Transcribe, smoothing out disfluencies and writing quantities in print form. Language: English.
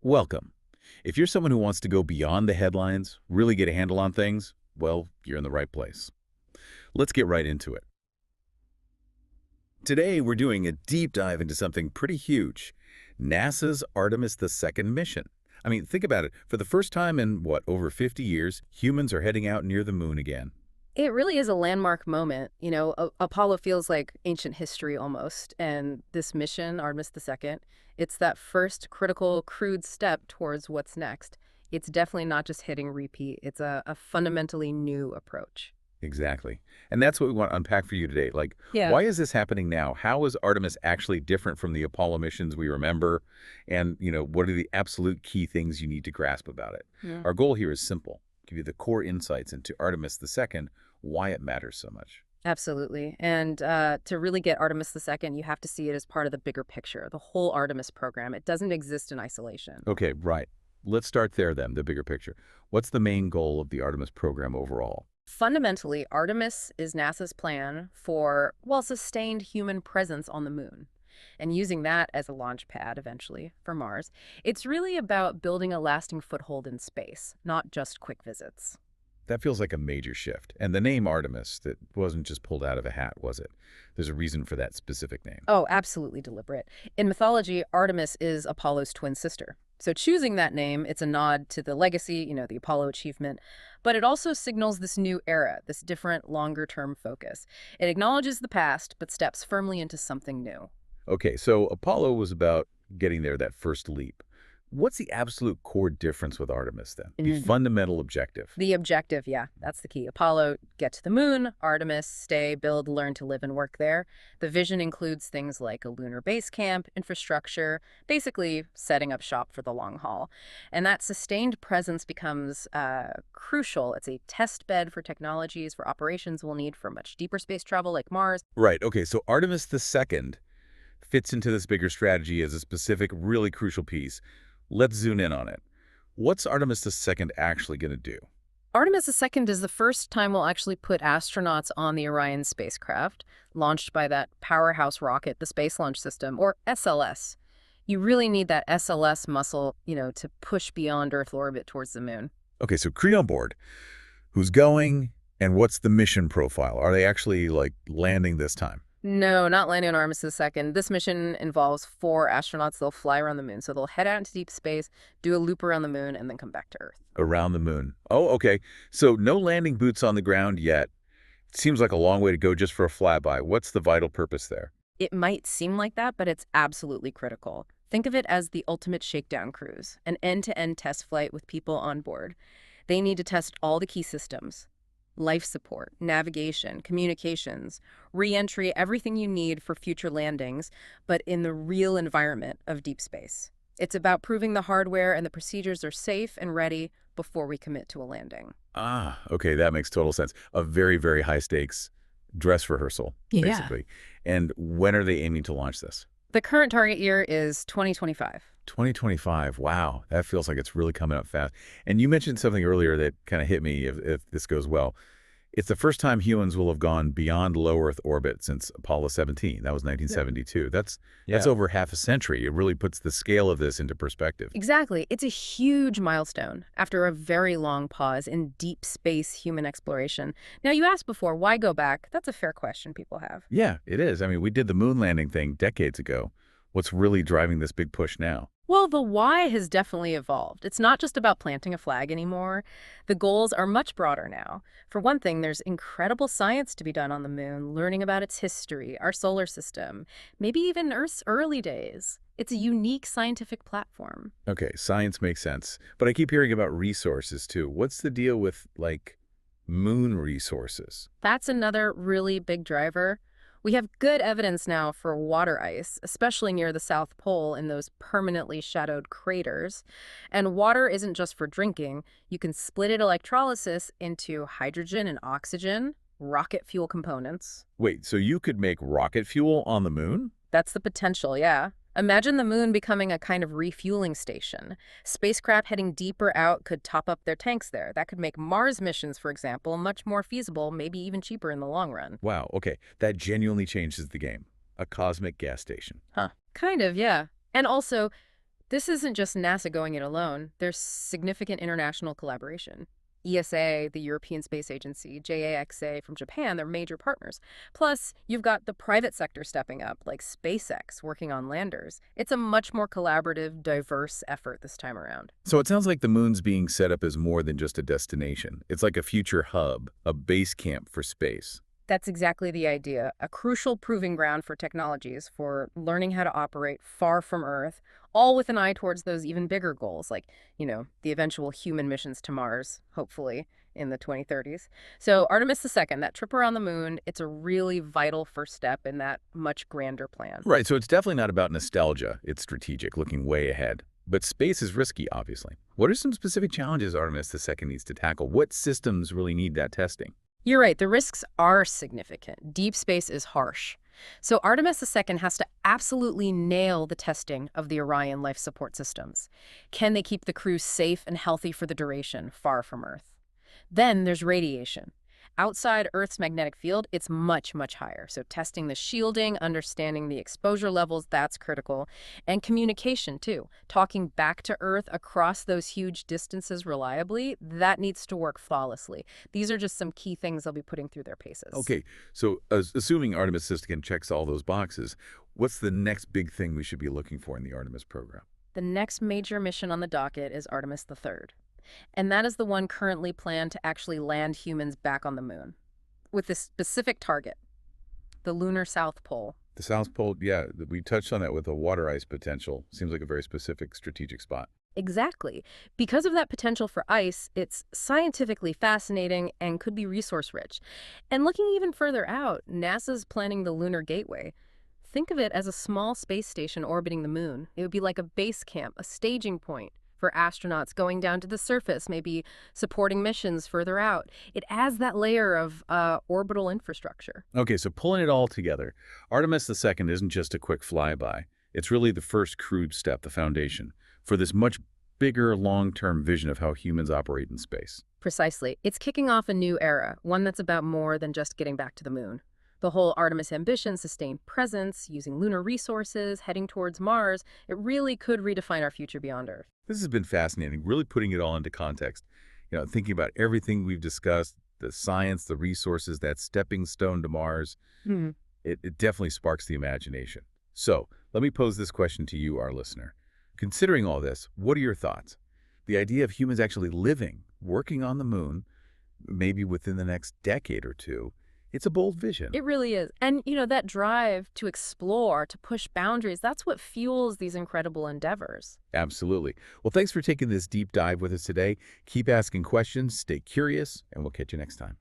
Welcome. If you're someone who wants to go beyond the headlines, really get a handle on things, well, you're in the right place. Let's get right into it. Today, we're doing a deep dive into something pretty huge, NASA's Artemis II mission. I mean, think about it. For the first time in, over 50 years, humans are heading out near the moon again. It really is a landmark moment. Apollo feels like ancient history almost. And this mission, Artemis II, it's that first critical, crude step towards what's next. It's definitely not just hitting repeat. It's a fundamentally new approach. Exactly. And that's what we want to unpack for you today. Like, Yeah. why is this happening now? How is Artemis actually different from the Apollo missions we remember? And, what are the absolute key things you need to grasp about it? Yeah. Our goal here is simple. Give you the core insights into Artemis II, why it matters so much. Absolutely. And to really get Artemis II, you have to see it as part of the bigger picture, the whole Artemis program. It doesn't exist in isolation. Okay, right. Let's start there then, the bigger picture. What's the main goal of the Artemis program overall? Fundamentally, Artemis is NASA's plan for, well, sustained human presence on the moon and using that as a launch pad eventually for Mars. It's really about building a lasting foothold in space, not just quick visits. That feels like a major shift. And the name Artemis, that wasn't just pulled out of a hat, was it? There's a reason for that specific name. Oh, absolutely deliberate. In mythology, Artemis is Apollo's twin sister. So choosing that name, it's a nod to the legacy, the Apollo achievement, but it also signals this new era, this different, longer-term focus. It acknowledges the past, but steps firmly into something new. Okay, so Apollo was about getting there, that first leap. What's the absolute core difference with Artemis then? The fundamental objective. The objective, yeah, that's the key. Apollo, get to the moon. Artemis, stay, build, learn to live and work there. The vision includes things like a lunar base camp, infrastructure, basically setting up shop for the long haul. And that sustained presence becomes crucial. It's a test bed for technologies, for operations we'll need for much deeper space travel like Mars. Right, okay, so Artemis II fits into this bigger strategy as a specific, really crucial piece. Let's zoom in on it. What's Artemis II actually going to do? Artemis II is the first time we'll actually put astronauts on the Orion spacecraft, launched by that powerhouse rocket, the Space Launch System, or SLS. You really need that SLS muscle, to push beyond Earth orbit towards the moon. Okay, so crew on board. Who's going, and what's the mission profile? Are they actually, landing this time? No, not landing on Artemis II. This mission involves 4 astronauts. They'll fly around the moon. So they'll head out into deep space, do a loop around the moon, and then come back to Earth. Around the moon. Oh, okay. So no landing boots on the ground yet. Seems like a long way to go just for a flyby. What's the vital purpose there? It might seem like that, but it's absolutely critical. Think of it as the ultimate shakedown cruise, an end-to-end test flight with people on board. They need to test all the key systems: life support, navigation, communications, re-entry, everything you need for future landings, but in the real environment of deep space. It's about proving the hardware and the procedures are safe and ready before we commit to a landing. Ah, okay, that makes total sense. A very, very high stakes dress rehearsal, Yeah. basically. And when are they aiming to launch this? The current target year is 2025. 2025. Wow, that feels like it's really coming up fast. And you mentioned something earlier that kind of hit me if this goes well. It's the first time humans will have gone beyond low Earth orbit since Apollo 17. That was 1972. That's Yeah. over half a century. It really puts the scale of this into perspective. Exactly. It's a huge milestone after a very long pause in deep space human exploration. Now, you asked before, why go back? That's a fair question people have. Yeah, it is. I mean, we did the moon landing thing decades ago. What's really driving this big push now? Well, the why has definitely evolved. It's not just about planting a flag anymore. The goals are much broader now. For one thing, there's incredible science to be done on the moon, learning about its history, our solar system, maybe even Earth's early days. It's a unique scientific platform. Okay, science makes sense. But I keep hearing about resources too. What's the deal with, moon resources? That's another really big driver. We have good evidence now for water ice, especially near the South Pole in those permanently shadowed craters. And water isn't just for drinking. You can split it electrolysis into hydrogen and oxygen, rocket fuel components. Wait, so you could make rocket fuel on the moon? That's the potential, yeah. Imagine the moon becoming a kind of refueling station. Spacecraft heading deeper out could top up their tanks there. That could make Mars missions, for example, much more feasible, maybe even cheaper in the long run. Wow, okay. That genuinely changes the game. A cosmic gas station. Huh. Kind of, yeah. And also, This isn't just NASA going it alone. There's significant international collaboration. ESA, the European Space Agency, JAXA from Japan, they're major partners. Plus, you've got the private sector stepping up, like SpaceX working on landers. It's a much more collaborative, diverse effort this time around. So it sounds like the moon's being set up as more than just a destination. It's like a future hub, a base camp for space. That's exactly the idea. A crucial proving ground for technologies for learning how to operate far from Earth, all with an eye towards those even bigger goals, like, the eventual human missions to Mars, hopefully, in the 2030s. So Artemis II, that trip around the moon, it's a really vital first step in that much grander plan. Right, so it's definitely not about nostalgia. It's strategic, looking way ahead. But space is risky, obviously. What are some specific challenges Artemis II needs to tackle? What systems really need that testing? You're right, the risks are significant. Deep space is harsh. So Artemis II has to absolutely nail the testing of the Orion life support systems. Can they keep the crew safe and healthy for the duration, far from Earth? Then there's radiation. Outside Earth's magnetic field, it's much, much higher. So testing the shielding, understanding the exposure levels, that's critical. And communication, too. Talking back to Earth across those huge distances reliably, that needs to work flawlessly. These are just some key things they'll be putting through their paces. Okay, so assuming Artemis II checks all those boxes, what's the next big thing we should be looking for in the Artemis program? The next major mission on the docket is Artemis III. And that is the one currently planned to actually land humans back on the moon, with this specific target, the lunar South Pole. The South Pole, yeah, we touched on that with the water ice potential. Seems like a very specific strategic spot. Exactly. Because of that potential for ice, it's scientifically fascinating and could be resource-rich. And looking even further out, NASA's planning the Lunar Gateway. Think of it as a small space station orbiting the moon. It would be like a base camp, a staging point for astronauts going down to the surface, maybe supporting missions further out. It adds that layer of orbital infrastructure. Okay, so pulling it all together, Artemis II isn't just a quick flyby. It's really the first crude step, the foundation, for this much bigger long-term vision of how humans operate in space. Precisely. It's kicking off a new era, one that's about more than just getting back to the moon. The whole Artemis ambition, sustained presence, using lunar resources, heading towards Mars, it really could redefine our future beyond Earth. This has been fascinating, really putting it all into context. Thinking about everything we've discussed, the science, the resources, that stepping stone to Mars, it definitely sparks the imagination. So let me pose this question to you, our listener. Considering all this, what are your thoughts? The idea of humans actually living, working on the moon, maybe within the next decade or two, it's a bold vision. It really is. And, that drive to explore, to push boundaries, that's what fuels these incredible endeavors. Absolutely. Well, thanks for taking this deep dive with us today. Keep asking questions, stay curious, and we'll catch you next time.